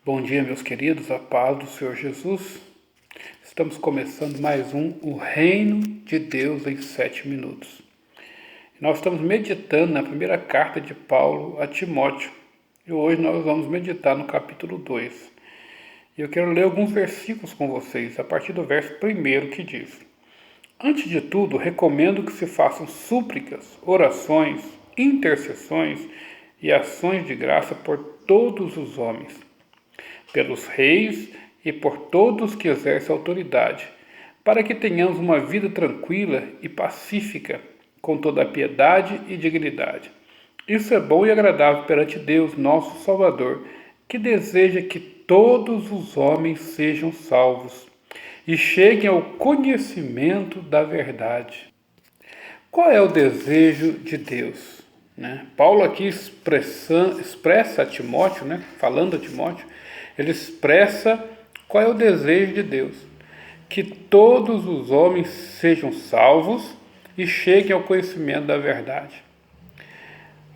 Bom dia, meus queridos, a paz do Senhor Jesus. Estamos começando mais O Reino de Deus em 7 minutos. Nós estamos meditando na primeira carta de Paulo a Timóteo. E hoje nós vamos meditar no capítulo 2. E eu quero ler alguns versículos com vocês, a partir do verso 1 que diz: Antes de tudo, recomendo que se façam súplicas, orações, intercessões e ações de graça por todos os homens, pelos reis e por todos que exercem autoridade, para que tenhamos uma vida tranquila e pacífica, com toda a piedade e dignidade. Isso é bom e agradável perante Deus, nosso Salvador, que deseja que todos os homens sejam salvos e cheguem ao conhecimento da verdade. Qual é o desejo de Deus? Paulo aqui expressa a Timóteo, falando a Timóteo, ele expressa qual é o desejo de Deus: que todos os homens sejam salvos e cheguem ao conhecimento da verdade.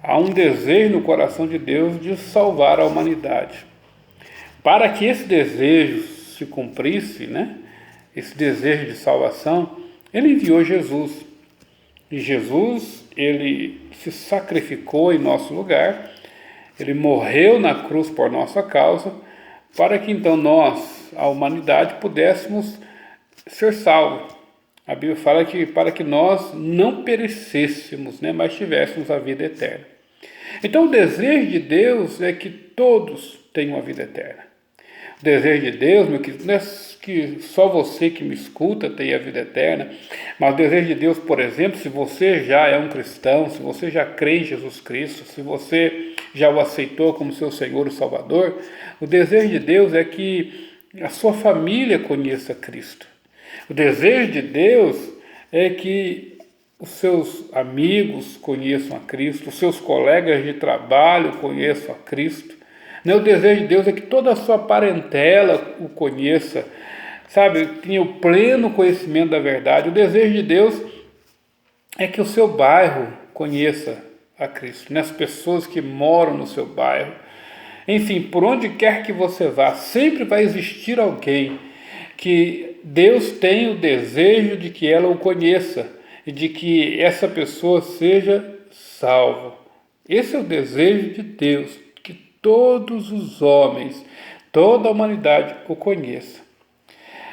Há um desejo no coração de Deus de salvar a humanidade. Para que esse desejo se cumprisse, esse desejo de salvação, ele enviou Jesus. E Jesus, ele se sacrificou em nosso lugar, ele morreu na cruz por nossa causa, para que então nós, a humanidade, pudéssemos ser salvos. A Bíblia fala que para que nós não perecêssemos, mas tivéssemos a vida eterna. Então o desejo de Deus é que todos tenham a vida eterna. O desejo de Deus, meu querido, não é que só você que me escuta tenha a vida eterna, mas o desejo de Deus, por exemplo, se você já é um cristão, se você já crê em Jesus Cristo, se você já o aceitou como seu Senhor e Salvador, o desejo de Deus é que a sua família conheça Cristo. O desejo de Deus é que os seus amigos conheçam a Cristo, os seus colegas de trabalho conheçam a Cristo. O desejo de Deus é que toda a sua parentela o conheça, tenha o pleno conhecimento da verdade. O desejo de Deus é que o seu bairro conheça a Cristo, as pessoas que moram no seu bairro. Enfim, por onde quer que você vá, sempre vai existir alguém que Deus tem o desejo de que ela o conheça e de que essa pessoa seja salva. Esse é o desejo de Deus, que todos os homens, toda a humanidade o conheça.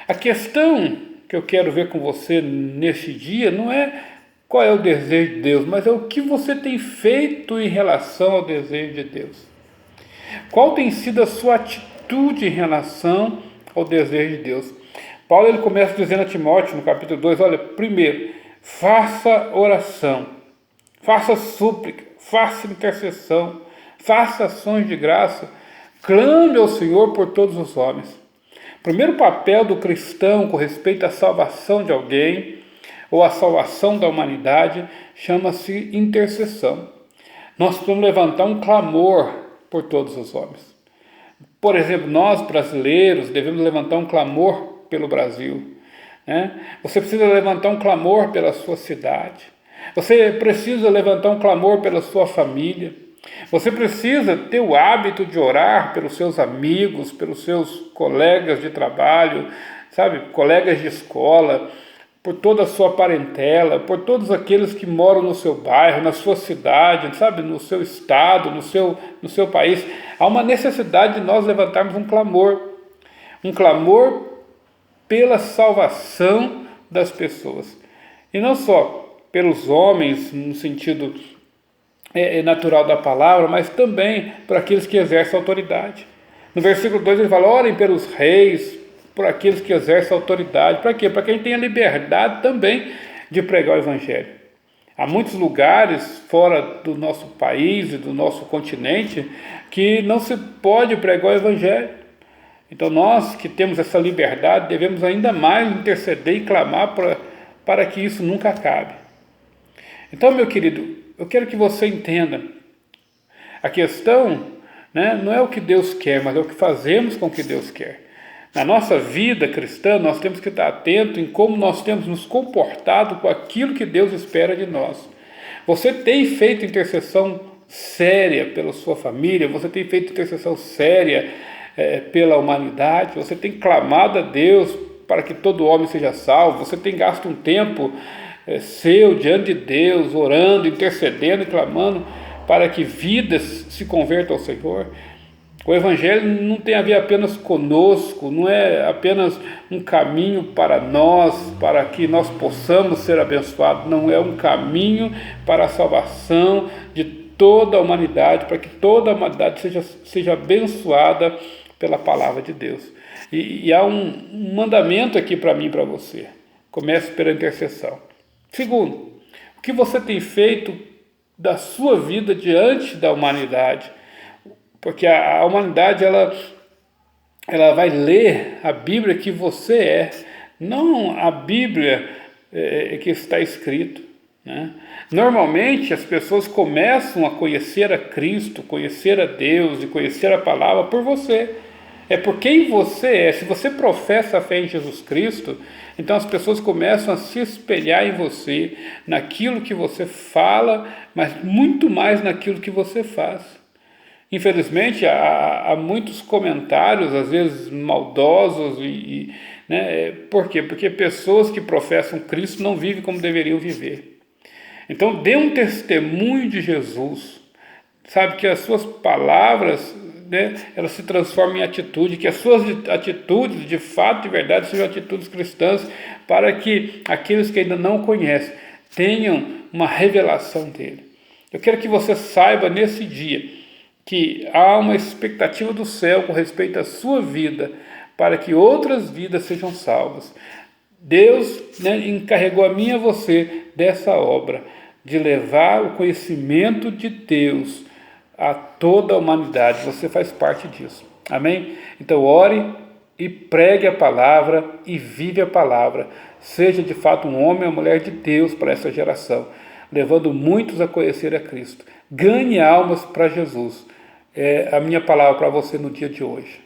A questão que eu quero ver com você nesse dia não é qual é o desejo de Deus, mas é o que você tem feito em relação ao desejo de Deus. Qual tem sido a sua atitude em relação ao desejo de Deus? Paulo ele começa dizendo a Timóteo no capítulo 2, olha, primeiro, faça oração, faça súplica, faça intercessão, faça ações de graça, clame ao Senhor por todos os homens. O primeiro papel do cristão com respeito à salvação de alguém ou à salvação da humanidade chama-se intercessão. Nós precisamos levantar um clamor por todos os homens. Por exemplo, nós brasileiros devemos levantar um clamor pelo Brasil. Você precisa levantar um clamor pela sua cidade. Você precisa levantar um clamor pela sua família. Você precisa ter o hábito de orar pelos seus amigos, pelos seus colegas de trabalho, colegas de escola, por toda a sua parentela, por todos aqueles que moram no seu bairro, na sua cidade, no seu estado, no seu país. Há uma necessidade de nós levantarmos um clamor pela salvação das pessoas. E não só pelos homens, no sentido natural da palavra, mas também para aqueles que exercem autoridade. No versículo 2 ele fala, orem pelos reis, por aqueles que exercem autoridade. Para quê? Para que a gente tenha liberdade também de pregar o Evangelho. Há muitos lugares fora do nosso país e do nosso continente que não se pode pregar o Evangelho. Então nós que temos essa liberdade devemos ainda mais interceder e clamar para que isso nunca acabe. Então, meu querido, eu quero que você entenda, a questão não é o que Deus quer, mas é o que fazemos com o que Deus quer. Na nossa vida cristã, nós temos que estar atentos em como nós temos nos comportado com aquilo que Deus espera de nós. Você tem feito intercessão séria pela sua família? Você tem feito intercessão séria pela humanidade, você tem clamado a Deus para que todo homem seja salvo, você tem gasto um tempo seu diante de Deus, orando, intercedendo e clamando para que vidas se convertam ao Senhor. O Evangelho não tem a ver apenas conosco, não é apenas um caminho para nós, para que nós possamos ser abençoados, não, é um caminho para a salvação de toda a humanidade, para que toda a humanidade seja abençoada pela palavra de Deus. E há um mandamento aqui para mim e para você: comece pela intercessão. Segundo, o que você tem feito da sua vida diante da humanidade? Porque a humanidade ela vai ler a Bíblia que você é, não a Bíblia que está escrito, né? Normalmente as pessoas começam a conhecer a Cristo, conhecer a Deus e conhecer a palavra por você. É por quem você é. Se você professa a fé em Jesus Cristo, então as pessoas começam a se espelhar em você, naquilo que você fala, mas muito mais naquilo que você faz. Infelizmente, há muitos comentários, às vezes maldosos, né? Por quê? Porque pessoas que professam Cristo não vivem como deveriam viver. Então, dê um testemunho de Jesus, sabe, que as suas palavras, né, elas se transformam em atitude, que as suas atitudes, de fato, de verdade, sejam atitudes cristãs, para que aqueles que ainda não conhecem tenham uma revelação dele. Eu quero que você saiba nesse dia que há uma expectativa do céu com respeito à sua vida, para que outras vidas sejam salvas. Deus, né, encarregou a mim e a você dessa obra, de levar o conhecimento de Deus a toda a humanidade. Você faz parte disso. Amém? Então ore e pregue a palavra e vive a palavra. Seja de fato um homem ou mulher de Deus para essa geração, levando muitos a conhecer a Cristo. Ganhe almas para Jesus. É a minha palavra para você no dia de hoje.